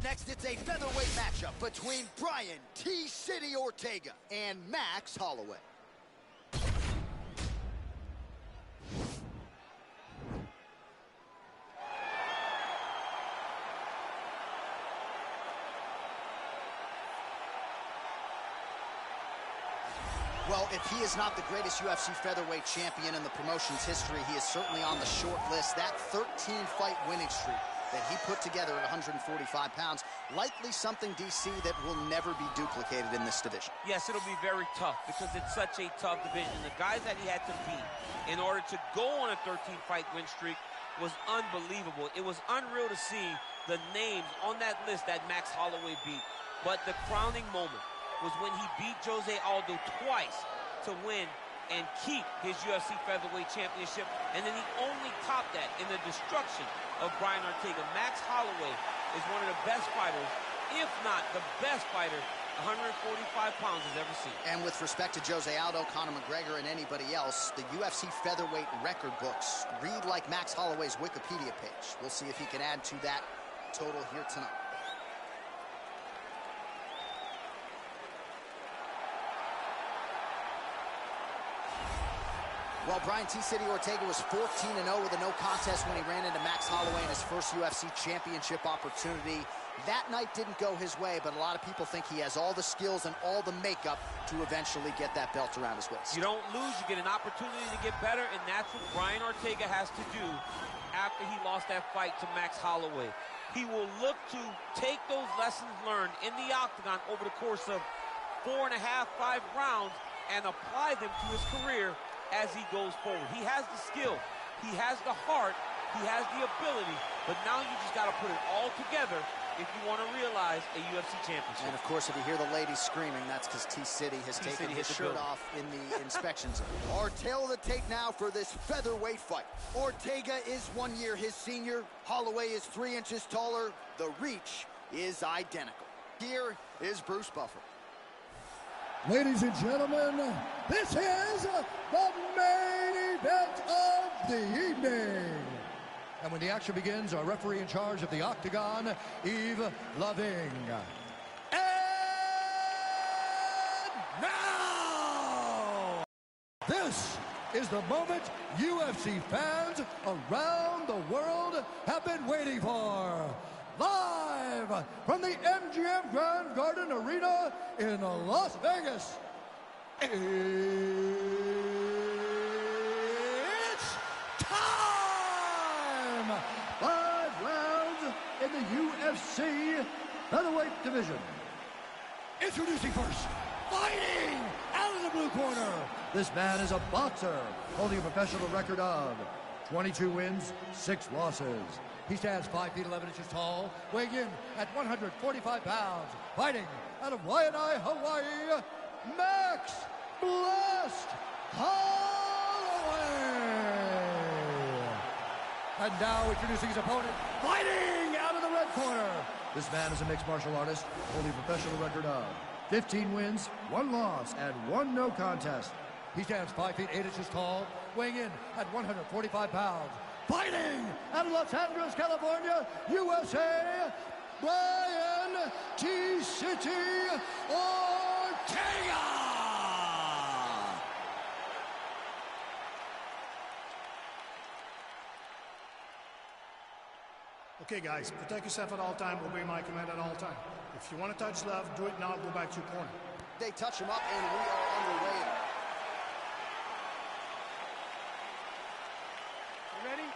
next, it's a featherweight matchup between Brian T-City Ortega and Max Holloway. Well, if he is not the greatest UFC featherweight champion in the promotion's history, he is certainly on the short list. That 13-fight winning streak that he put together at 145 pounds, likely something, DC, that will never be duplicated in this division. Yes, it'll be very tough because it's such a tough division. The guys that he had to beat in order to go on a 13-fight win streak was unbelievable. It was unreal to see the names on that list that Max Holloway beat. But the crowning moment was when he beat Jose Aldo twice to win and keep his UFC featherweight championship, and then he only topped that in the destruction of Brian Ortega. Max Holloway is one of the best fighters, if not the best fighter, 145 pounds has ever seen. And with respect to Jose Aldo, Conor McGregor, and anybody else, the UFC featherweight record books read like Max Holloway's Wikipedia page. We'll see if he can add to that total here tonight. Well, Brian T-City Ortega was 14-0 with a no contest when he ran into Max Holloway in his first UFC championship opportunity. That night didn't go his way, but a lot of people think he has all the skills and all the makeup to eventually get that belt around his waist. You don't lose, you get an opportunity to get better, and that's what Brian Ortega has to do after he lost that fight to Max Holloway. He will look to take those lessons learned in the octagon over the course of 4.5, 5 rounds and apply them to his career as he goes forward. He has the skill, he has the heart, he has the ability, but now you just got to put it all together if you want to realize a UFC championship. And of course, if you hear the ladies screaming, that's because T-City has taken his shirt off in the inspection zone. Our tail of the tape now for this featherweight fight. Ortega is 1 year his senior. Holloway is 3 inches taller. The reach is identical. Here is Bruce Buffer. Ladies and gentlemen, this is the main event of the evening. And when the action begins, our referee in charge of the octagon, Yves Loving. And now, this is the moment UFC fans around the world have been waiting for. Live from the MGM Grand Garden Arena in Las Vegas, it's time! 5 rounds in the UFC featherweight division. Introducing first, fighting out of the blue corner. This man is a boxer holding a professional record of 22 wins, 6 losses. He stands 5 feet 11 inches tall, weighing in at 145 pounds, fighting out of Waianae, Hawaii, Max Blast Holloway. And now introducing his opponent, fighting out of the red corner. This man is a mixed martial artist, holding a professional record of 15 wins, 1 loss, and 1 no contest. He stands 5 feet 8 inches tall, weighing in at 145 pounds, fighting out of Los Angeles, California, USA, Brian T-City Ortega! Okay, guys, protect yourself at all time, obey my command at all time. If you want to touch left, do it now, go back to your corner. They touch him up, and we are underway. Ready?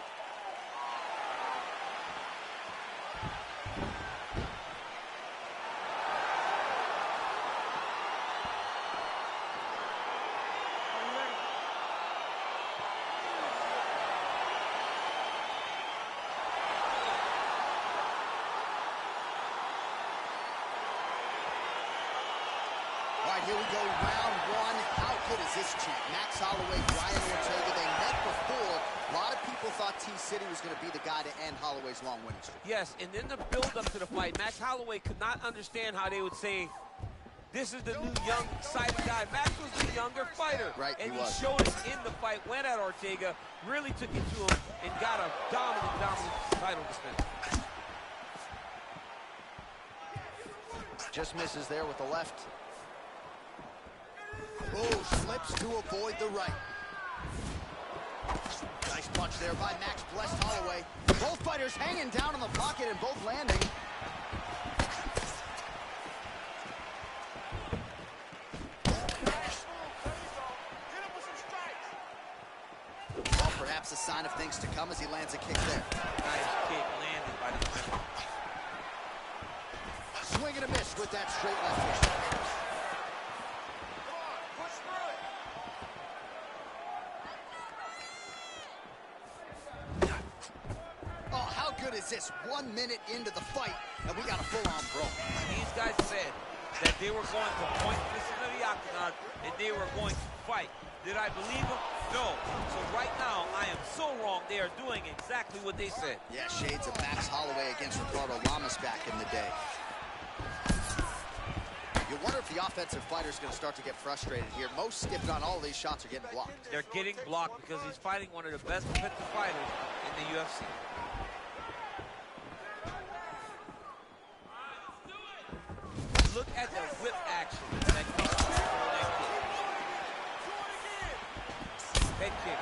All right, here we go, round 1. How good is this champ? Max Holloway, Brian Ortega, they met before. A lot of people thought T-City was going to be the guy to end Holloway's long winning streak. Yes, and then the build-up to the fight, Max Holloway could not understand how they would say, this is the new young, exciting guy. Max was the younger fighter. Right, and he he was. showed it in the fight, went at Ortega, really took it to him, and got a dominant title defense. Just misses there with the left. Oh, slips to avoid the right. Nice punch there by Max Blessed Holloway. Both fighters hanging down in the pocket and both landing. Well, perhaps a sign of things to come as he lands a kick there. Nice kick landed by the center. Swing and a miss with that straight left hook. Oh, how good is this? 1 minute into the fight, and we got a full-on brawl. These guys said that they were going to point this into the octagon and they were going to fight. Did I believe them? No. So right now, I am so wrong. They are doing exactly what they said. Yeah, shades of Max Holloway against Ricardo Lamas back in the day. You wonder if the offensive fighter is going to start to get frustrated here. Most, if not all, of these shots are getting blocked. They're getting blocked because he's fighting one of the best defensive fighters in the UFC. Look at the whip action that comes from that kick. Head kick.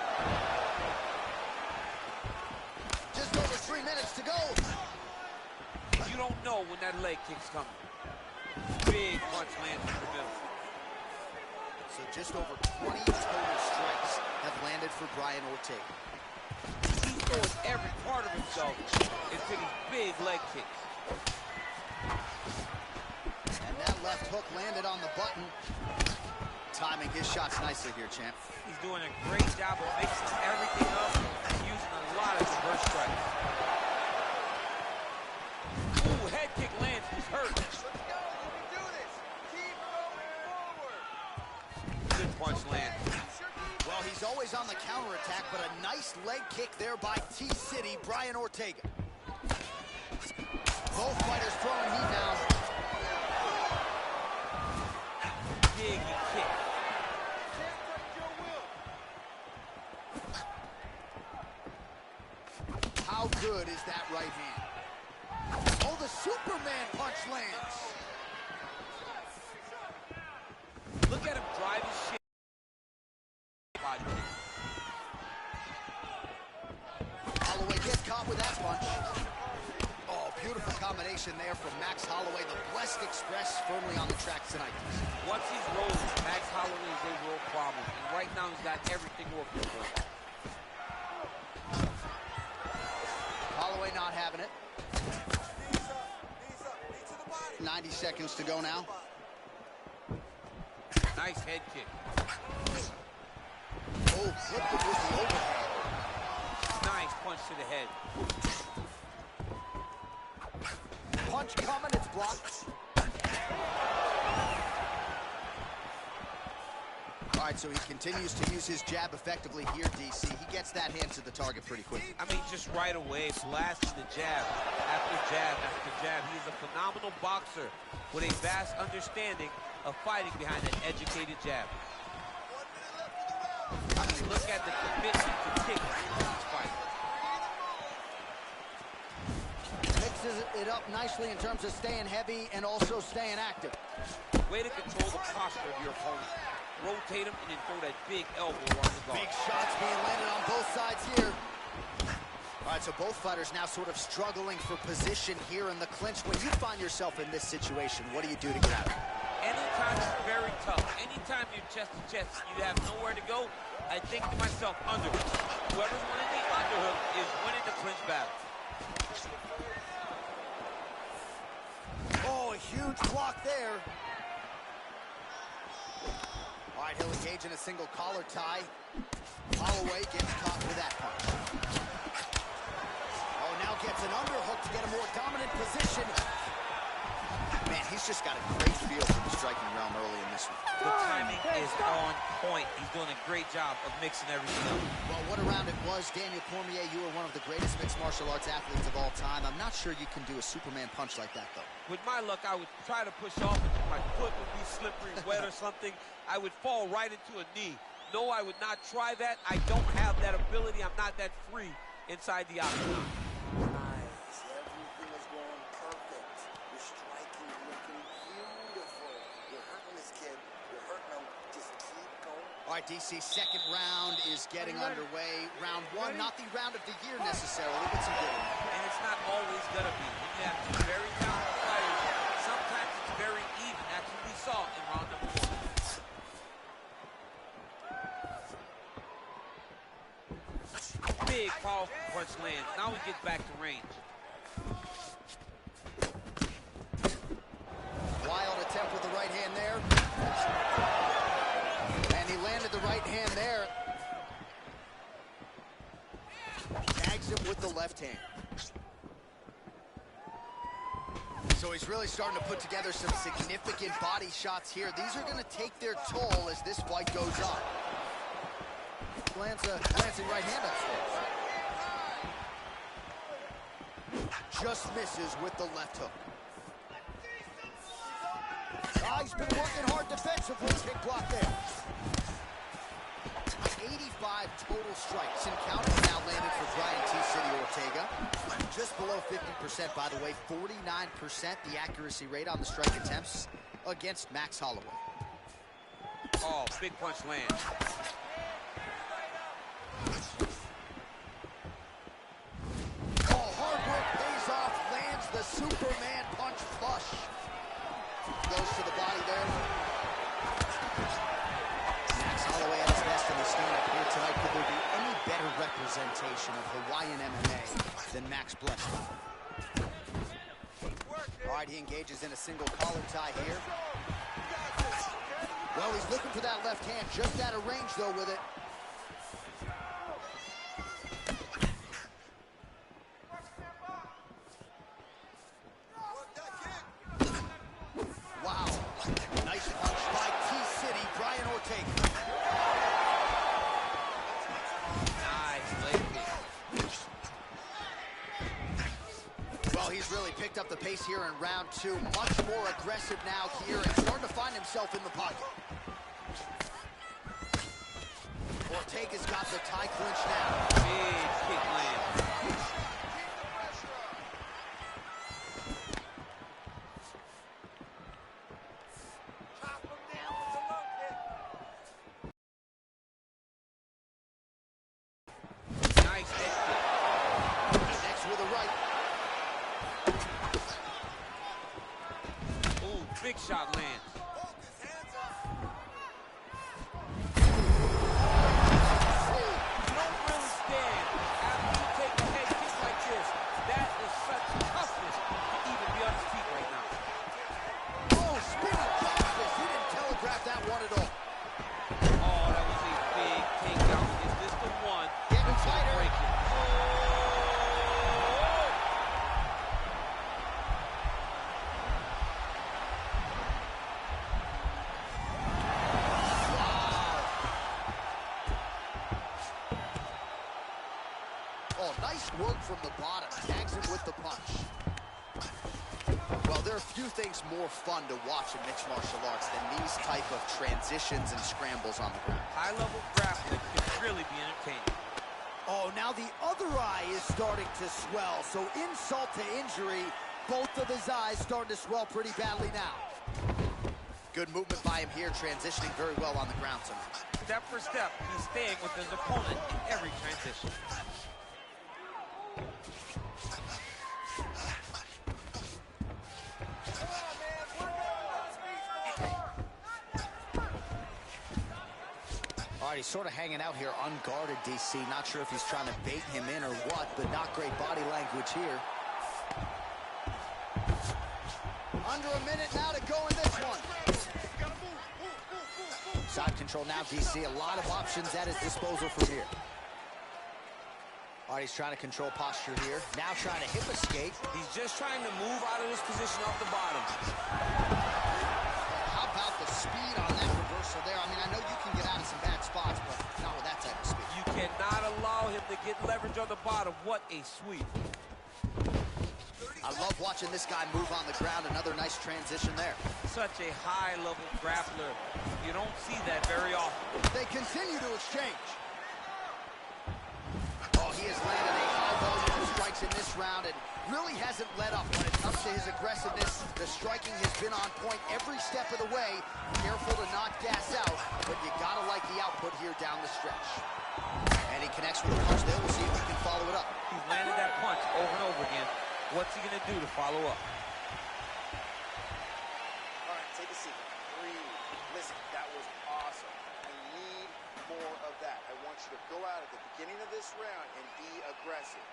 Just over 3 minutes to go. You don't know when that leg kick's coming. Big punch lands in the middle. So just over 20 total strikes have landed for Brian Ortega. He's throwing every part of himself into these big leg kicks. And that left hook landed on the button. Timing his shots nicely here, champ. He's doing a great job of mixing everything up and using a lot of diverse strikes. Ooh, head kick lands. He's hurt. Good punch lands. Well, he's always on the counterattack, but a nice leg kick there by T-City, Brian Ortega. Both fighters throwing heat now. Big kick. How good is that right hand? Oh, the Superman punch lands. Look at him drive his shit. Body kick. Holloway gets caught with that punch. Oh, beautiful combination there from Max Holloway. The Blessed Express firmly on the track tonight. Once he's rolling, Max Holloway is a real problem. And right now he's got everything working for him. Holloway not having it. 90 seconds to go now. Nice head kick. Oh, flipped it with the overhead. Nice punch to the head. Punch coming, it's blocked. All right, so he continues to use his jab effectively here, DC. He gets that hand to the target pretty quick. I mean, just right away, blasting the jab after jab after jab. He's a phenomenal boxer with a vast understanding of fighting behind an educated jab. I mean, look at the commitment to kick in this fight. Mixes it up nicely in terms of staying heavy and also staying active. Way to control the posture of your opponent. Rotate him and then throw that big elbow on the guard. Big shots being landed on both sides here. All right, so both fighters now sort of struggling for position here in the clinch. When you find yourself in this situation, what do you do to get out of it? Anytime it's very tough, anytime you're chest to chest, you have nowhere to go, I think to myself, underhook. Whoever's winning the underhook is winning the clinch battle. Oh, a huge block there. All right, he'll engage in a single collar tie. Holloway gets caught with that punch. Oh, now gets an underhook to get a more dominant position. Man, he's just got a great feel for the striking realm early in this one. The timing is on point. He's doing a great job of mixing everything up. Well, what a round it was. Daniel Cormier, you are one of the greatest mixed martial arts athletes of all time. I'm not sure you can do a Superman punch like that, though. With my luck, I would try to push off. My foot would be slippery, wet or something. I would fall right into a knee. No, I would not try that. I don't have that ability. I'm not that free inside the octagon. Nice. Everything is going perfect. You're striking, looking All right, DC, second round is getting underway. Round one, not the round of the year necessarily, but some good. And it's not always going to be. When you have two very talented fighters, sometimes it's very even. That's what we saw in round number one. Big, powerful punch lands. Now we get back to range. Wild attempt with the right hand there. And he landed the right hand there. Tags him with the left hand. So he's really starting to put together some significant body shots here. These are going to take their toll as this fight goes on. Lands a glancing right hand upstairs. Just misses with the left hook. He's been working hard defensively. Kick block there. 85 total strikes and counting now landed for Brian T-City Ortega. Just below 50%, by the way. 49% the accuracy rate on the strike attempts against Max Holloway. Oh, big punch lands. Oh, hard work pays off. Lands the Superman punch flush. Goes to the body there. Max Holloway at his best in the stand-up here tonight. Could there be any better representation of Hawaiian MMA than Max Blessed? All right, he engages in a single collar tie here. Well, he's looking for that left hand. Just out of range, though, with it. Wow. Nice punch by T-City, Brian Ortega. Nice leg kick. Well, he's really picked up the pace here in round two. Much more aggressive now here and starting to find himself in the pocket. Ortega's got the tie clinch now. Big kick land. Nice head kick. Next with a right. Ooh, big shot lands. Nice work from the bottom. Tags him with the punch. Well, there are few things more fun to watch in mixed martial arts than these type of transitions and scrambles on the ground. High-level grappling can really be entertaining. Oh, now the other eye is starting to swell. So insult to injury, both of his eyes starting to swell pretty badly now. Good movement by him here, transitioning very well on the ground tonight. Step for step, he's staying with his opponent in every transition. All right, he's sort of hanging out here unguarded, DC. Not sure if he's trying to bait him in or what, but not great body language here. Under a minute now to go in this one. Side control now, DC. A lot of options at his disposal from here. All right, he's trying to control posture here. Now trying to hip escape. He's just trying to move out of this position off the bottom. How about the speed on that reversal there? I mean, I know you can get out of some bad spots, but not with that type of speed. You cannot allow him to get leverage on the bottom. What a sweep. I love watching this guy move on the ground. Another nice transition there. Such a high-level grappler. You don't see that very often. They continue to exchange. Oh, he has landed a high volume of strikes in this this round and really hasn't let up when it comes to his aggressiveness. The striking has been on point every step of the way. Careful to not gas out, but you gotta like the output here down the stretch. And he connects with a punch there. We'll see if he can follow it up. He's landed that punch over and over again. What's he gonna do to follow up? All right, take a seat. Breathe. Listen, that was awesome. We need more of that. I want you to go out at the beginning of this round and be aggressive.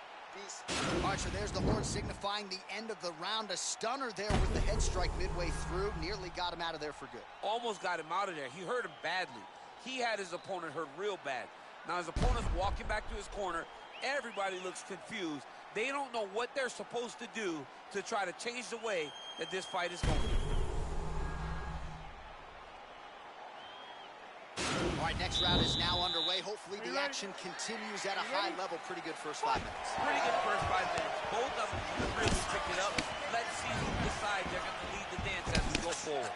All right, so there's the horn signifying the end of the round. A stunner there with the head strike midway through. Nearly got him out of there for good. Almost got him out of there. He hurt him badly. He had his opponent hurt real bad. Now his opponent's walking back to his corner. Everybody looks confused. They don't know what they're supposed to do to try to change the way that this fight is going. All right, next round is now underway. Hopefully the action continues at a high level. Pretty good first 5 minutes. Pretty good first 5 minutes. Both of them can really pick it up. Let's see who decides they're going to lead the dance as we go forward.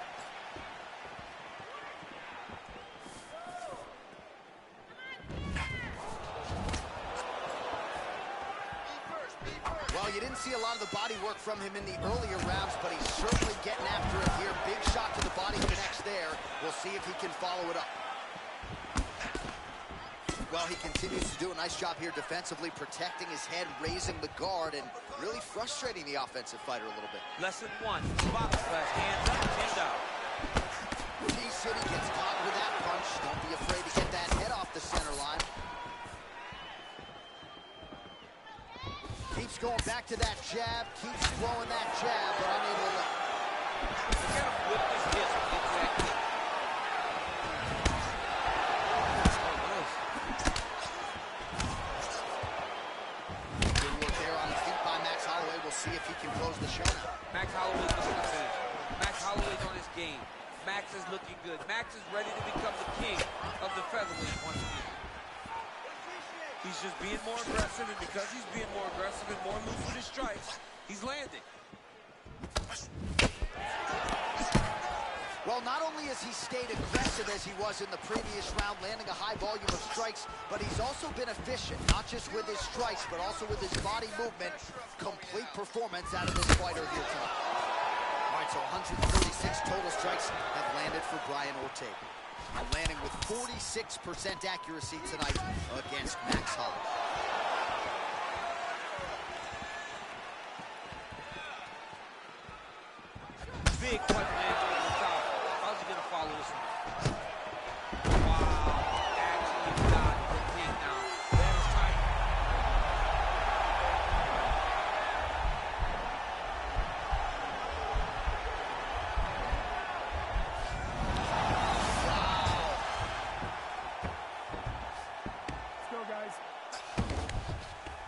Well, you didn't see a lot of the body work from him in the earlier rounds, but he's certainly getting after it here. Big shot to the body connects there. We'll see if he can follow it up. Well, he continues to do a nice job here defensively, protecting his head, raising the guard, and really frustrating the offensive fighter a little bit. Lesson 1, spot flash, hands up, chin down. T-City gets caught with that punch. Don't be afraid to get that head off the center line. Keeps going back to that jab, keeps throwing that jab, but unable to let. Look at him whip his hips into that kick. Good work there on the feet by Max Holloway. We'll see if he can close the show now. Max Holloway's looking to finish. Max Holloway's on his game. Max is looking good. Max is ready to become the king of the featherweight once again. He's just being more aggressive, and because he's being more aggressive and more loose with his strikes, he's landing. Well, not only has he stayed aggressive as he was in the previous round, landing a high volume of strikes, but he's also been efficient, not just with his strikes, but also with his body movement. Complete performance out of this fighter here tonight. All right, so 136 total strikes have landed for Brian Ortega. Landing with 46% accuracy tonight against Max Holloway. Big punch lands over the top. How's he going to follow this one? Wow, actually got the pin now. That is tight.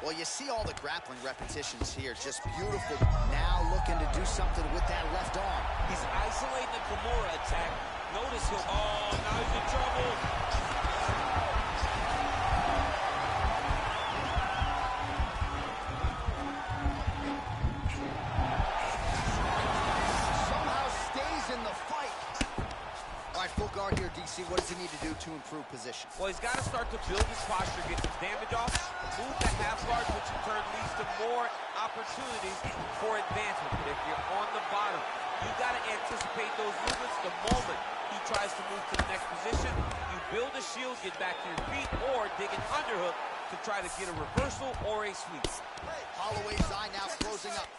Well, you see all the grappling repetitions here. Just beautiful. Now looking to do something with that left arm. He's isolating the Kimura attack. Notice he'll... Oh, now he's in trouble. Somehow stays in the fight. All right, full guard here, DC. What does he need to do to improve position? Well, he's got to start to build his posture, get some damage off, move the half guard, which in turn leads to more opportunities for advancement. But if you're on the bottom, you got to anticipate those movements the moment he tries to move to the next position. You build a shield, get back to your feet, or dig an underhook to try to get a reversal or a sweep. Holloway's eye now closing up.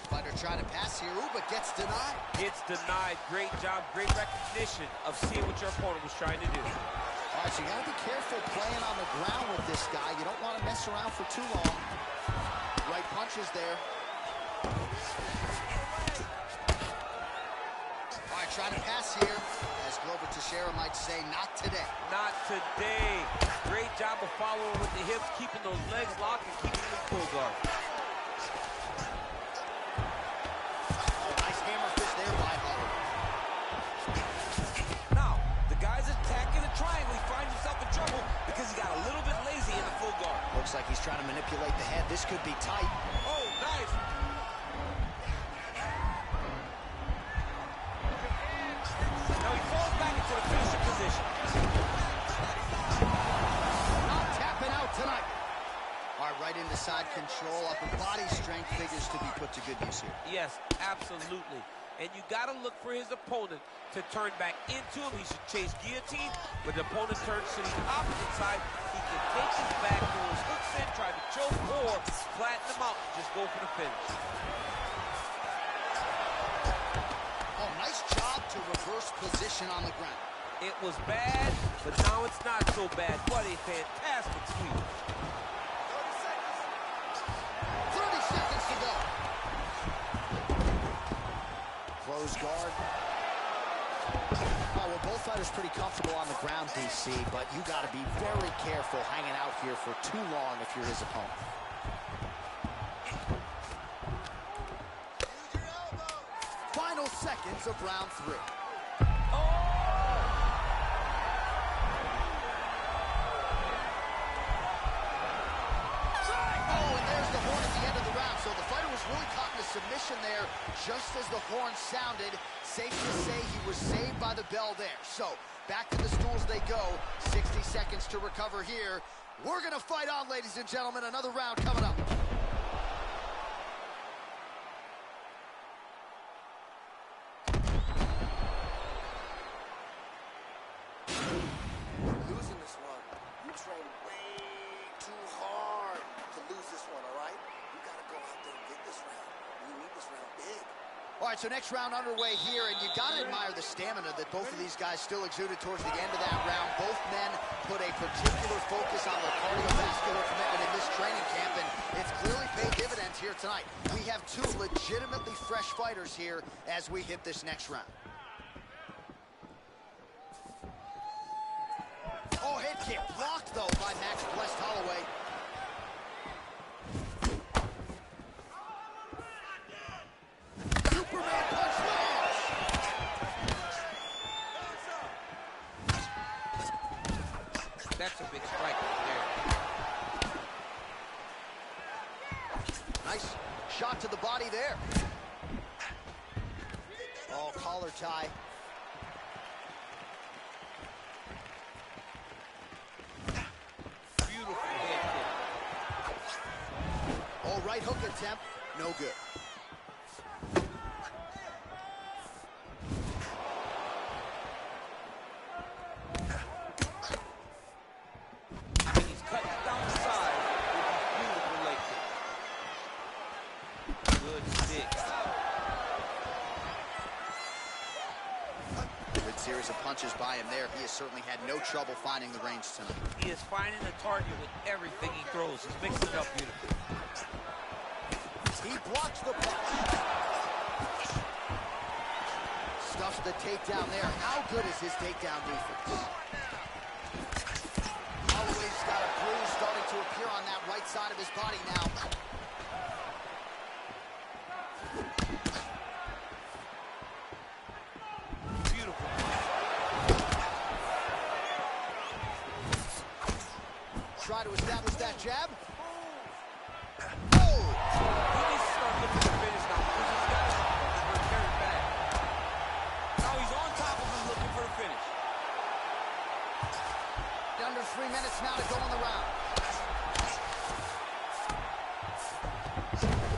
Fighter trying to pass here, but gets denied. It's denied. Great job, great recognition of seeing what your opponent was trying to do. All right, so you got to be careful playing on the ground with this guy. You don't want to mess around for too long. Right punches there. All right, trying to pass here. As Glover Teixeira might say, not today. Not today. Great job of following with the hips, keeping those legs locked and keeping them full guard. Nice hammer fist there by Holloway. Now, the guy's attacking the triangle. He finds himself in trouble because he got a little bit lazy in the full guard. Looks like he's trying to manipulate the head. This could be tight. Oh, nice. Now he falls back into a finishing position. Not tapping out tonight. All right, right into side control, upper body strength figures to be put to good use here. Yes, absolutely. And you got to look for his opponent to turn back into him. He should chase guillotine, but the opponent turns to the opposite side. He can take his back, throw his hooks in, try to choke, or flatten him out and just go for the finish. Oh, nice job to reverse position on the ground. It was bad, but now it's not so bad. What a fantastic sweep. 30 seconds to go. Close guard. Oh, well, both fighters pretty comfortable on the ground, DC, but you got to be very careful hanging out here for too long if you're his opponent. Final seconds of round 3. So the fighter was really caught in a submission there just as the horn sounded. Safe to say he was saved by the bell there. So back to the stools they go. 60 seconds to recover here. We're going to fight on, ladies and gentlemen. Another round coming up. Losing this one, you train way too hard to lose this one, all right? You got to go out there and get this round. You need this round big. All right, so next round underway here, and you got to admire the stamina that both of these guys still exuded towards the end of that round. Both men put a particular focus on their cardiovascular commitment in this training camp, and it's clearly paid dividends here tonight. We have two legitimately fresh fighters here as we hit this next round. Oh, head kick blocked, though, by Max Blessed Holloway. Superman punch lands. That's a big strike right there. Nice shot to the body there. Oh, collar tie. Beautiful head kick. Oh, right hook attempt. No good. He's cutting down the side with a beautiful leg kick. Good stick. Good series of punches by him there. He has certainly had no trouble finding the range tonight. He is finding the target with everything he throws. He's mixing it up beautifully. He blocks the punch. Stuffs the takedown there. How good is his takedown defense? Holloway's got a bruise starting to appear on that right side of his body now. Beautiful. Try to establish that jab. He needs to start looking to finish now because he's got his hurt very bad. Now he's on top of him looking for the finish. Under 3 minutes now to go in the round.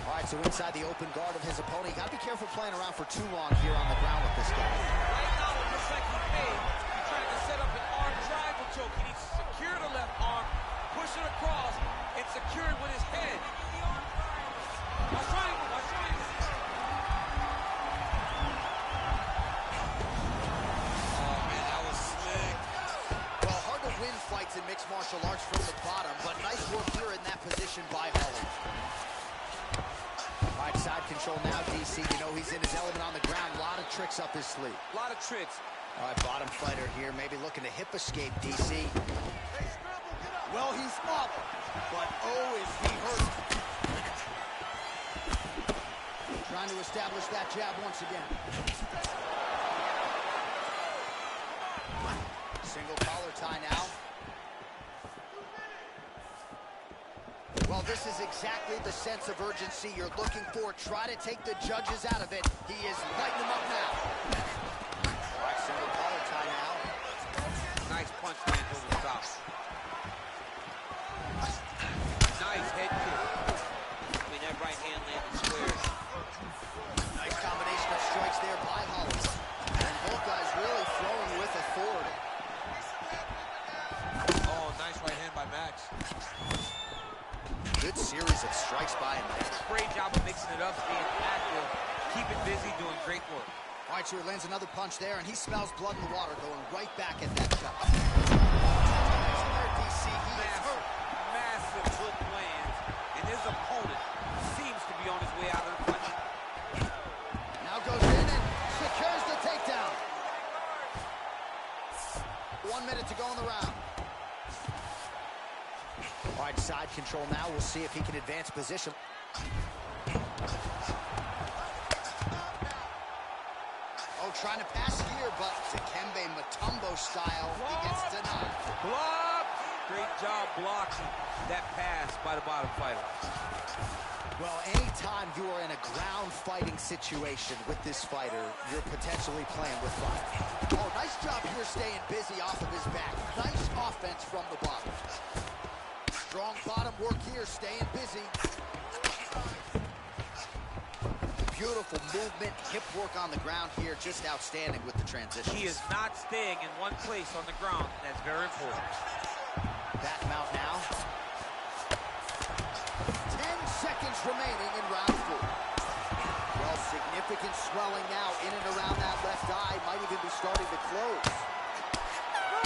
All right, so inside the open guard of his opponent. You got to be careful playing around for too long here on the ground with this guy. Right now it looks like he's trying to set up an arm triangle choke. He needs to secure the left arm, push it across, and secure it with his head. Watch triangle, watch triangle. Oh, man, that was slick. Well, hard to win fights in mixed martial arts from the bottom, but nice work here in that position by Holloway. All right, side control now, DC. You know he's in his element on the ground. A lot of tricks up his sleeve. A lot of tricks. All right, bottom fighter here, maybe looking to hip escape, DC. Well, he's up, but oh, is he hurt. Trying to establish that jab once again. Single collar tie now. Well, this is exactly the sense of urgency you're looking for. Try to take the judges out of it. He is lighting them up now. All right, single collar tie now. Nice punch lands over the top. Nice head kick. So he lands another punch there, and he smells blood in the water, going right back at that shot. DC, he is hurt. Massive hook lands, and his opponent seems to be on his way out of the fight. Now goes in and secures the takedown. 1 minute to go in the round. All right, side control now. We'll see if he can advance position. Oh, trying to pass here, but Dikembe Mutombo style, he gets denied. Block! Great job blocking that pass by the bottom fighter. Well, anytime you are in a ground fighting situation with this fighter, you're potentially playing with fire. Oh, nice job here staying busy off of his back. Nice offense from the bottom. Strong bottom work here, staying busy. Beautiful movement, hip work on the ground here, just outstanding with the transition. He is not staying in one place on the ground. That's very important. Back him out now. 10 seconds remaining in round 4. Well, significant swelling now in and around that left eye. Might even be starting to close.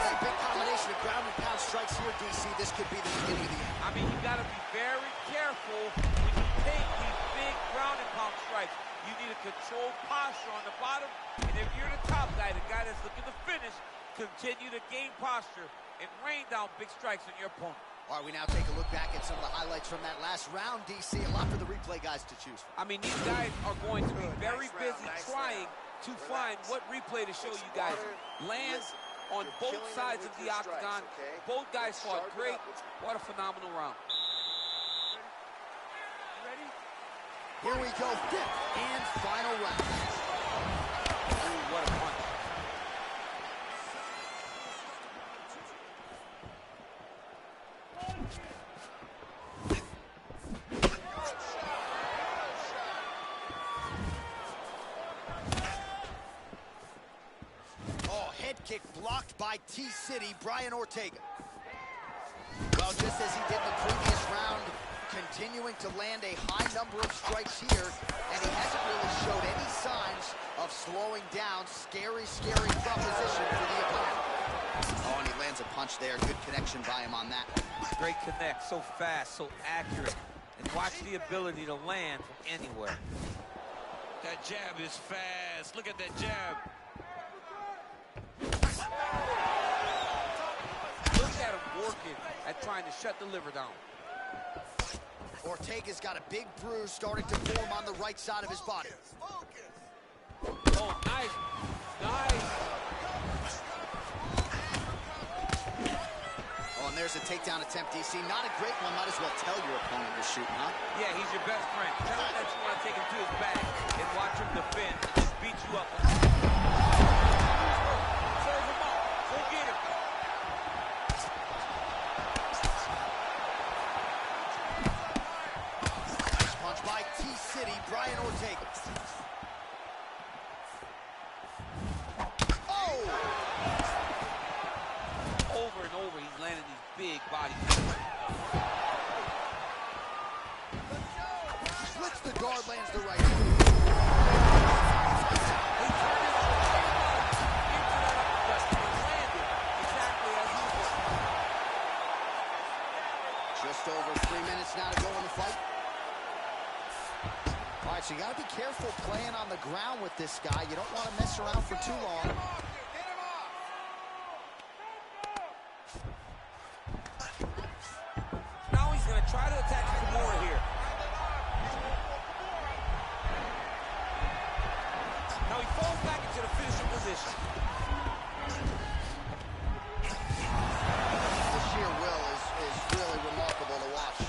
A big combination of ground and pound strikes here, DC. This could be the beginning of the end. I mean, you got to be very careful when you take these big ground and pound strikes. You need a controlled posture on the bottom. And if you're the top guy, the guy that's looking to finish, continue to gain posture and rain down big strikes on your opponent. All right, we now take a look back at some of the highlights from that last round, DC. A lot for the replay guys to choose from. I mean, these guys are going to be very busy trying to find what replay to show you guys. Lands on both sides of the octagon. Both guys fought great. What a phenomenal round. Ready? Here we go, 5th and final round. Ooh, what a punch. Kick blocked by T-City, Brian Ortega. Well, just as he did in the previous round, continuing to land a high number of strikes here, and he hasn't really showed any signs of slowing down. Scary, scary proposition for the opponent. Oh, and he lands a punch there. Good connection by him on that. Great connect, so fast, so accurate. And watch the ability to land from anywhere. That jab is fast. Look at that jab. Look at him working at trying to shut the liver down. Ortega's got a big bruise starting to form on the right side of his body. Oh, nice. Nice. Oh, and there's a takedown attempt, DC. Not a great one. Might as well tell your opponent you're shooting, huh? Yeah, he's your best friend. Tell him that you want to take him to his back and watch him defend. Beat you up. Brian Ortega. Oh! Over and over, he's landing these big body. Splits the guard, lands the right. He turned it landed exactly as usual. Just over 3 minutes now to go in the fight. All right, so you got to be careful playing on the ground with this guy. You don't want to mess around for too long. Now he's going to try to attack Kimura here. Now he falls back into the finishing position. The sheer will is really remarkable to watch.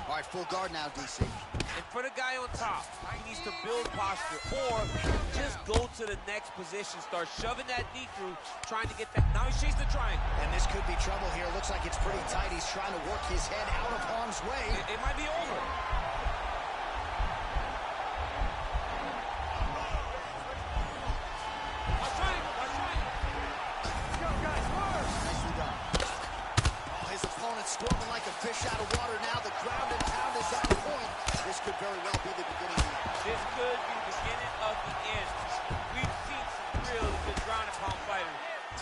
All right, full guard now, DC. And for the guy on top, he needs to build posture or just go to the next position, start shoving that knee through, trying to get that. Now he's chasing the triangle. And this could be trouble here. Looks like it's pretty tight. He's trying to work his head out of harm's way. It might be over. Squirming like a fish out of water now. The ground and pound is on point. This could very well be the beginning of the end. This could be the beginning of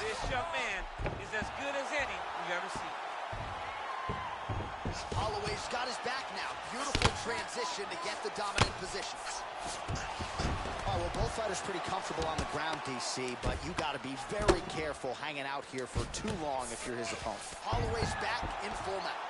This young man is as good as any we've ever seen. Holloway's got his back now. Beautiful transition to get the dominant positions. Oh, well, both fighters pretty comfortable on the ground, DC, but you got to be very careful hanging out here for too long if you're his opponent. Holloway's back in full mount.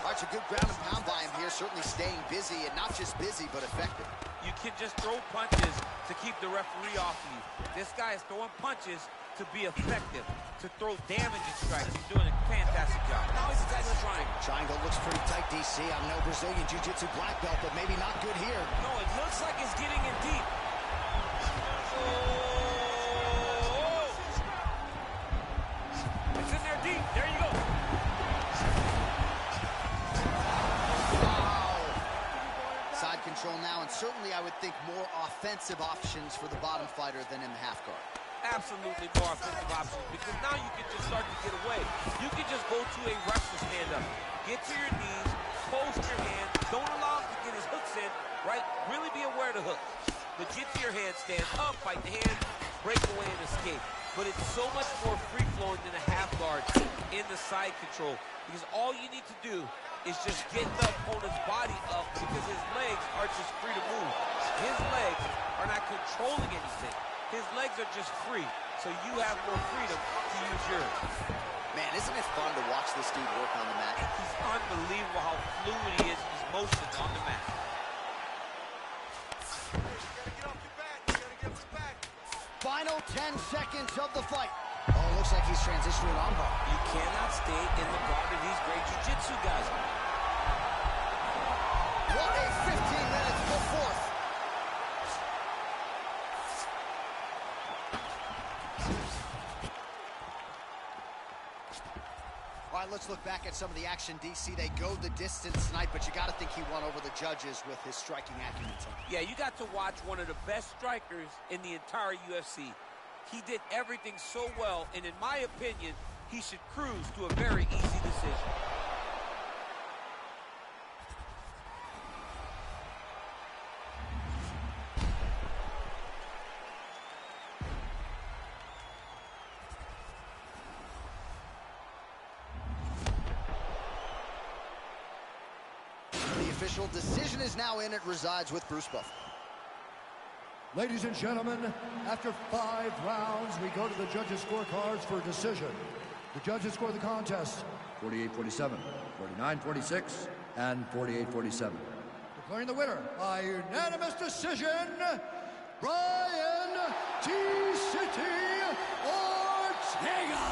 All right, it's a good ground and pound by him here, certainly staying busy, and not just busy, but effective. You can just throw punches to keep the referee off you. This guy is throwing punches to be effective, to throw damaging strikes. He's doing a fantastic job. Now he's attacking the triangle. Triangle looks pretty tight, DC. I'm no Brazilian Jiu-Jitsu black belt, but maybe not good here. No, it looks like it's getting in deep. Oh! It's in there deep. There you go. Side control now, and certainly I would think more offensive options for the bottom fighter than in the half guard. Absolutely more offensive options, because now you can just start to get away. You can just go to a wrestler stand-up. Get to your knees, post your hand, don't allow him to get his hooks in, right? Really be aware of the hooks. But get to your hand, stand up, fight the hand, break away and escape. But it's so much more free-flowing than a half guard in the side control, because all you need to do is just get the opponent's body up, because his legs are just free to move. His legs are not controlling anything. His legs are just free, so you have more freedom to use yours. Man, isn't it fun to watch this dude work on the mat? He's unbelievable how fluid he is in his motions on the mat. Final 10 seconds of the fight. Oh, looks like he's transitioning an armbar. You cannot stay in the guard of these great jiu-jitsu guys. What a 15 minutes for fourth. All right, let's look back at some of the action, DC. They go the distance tonight, but you got to think he won over the judges with his striking acumen tonight. Yeah, you got to watch one of the best strikers in the entire UFC. He did everything so well, and in my opinion, he should cruise to a very easy decision. The official decision is now in. It resides with Bruce Buffer. Ladies and gentlemen, after 5 rounds, we go to the judges' scorecards for decision. The judges score the contest 48-47, 49-46, and 48-47. Declaring the winner by unanimous decision, Brian T. City Ortega!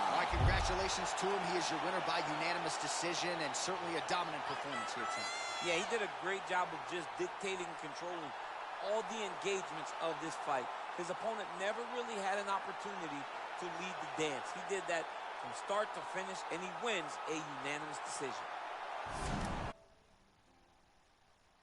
All right, congratulations to him. He is your winner by unanimous decision, and certainly a dominant performance here tonight. Yeah, he did a great job of just dictating and controlling all the engagements of this fight. His opponent never really had an opportunity to lead the dance. He did that from start to finish, and he wins a unanimous decision.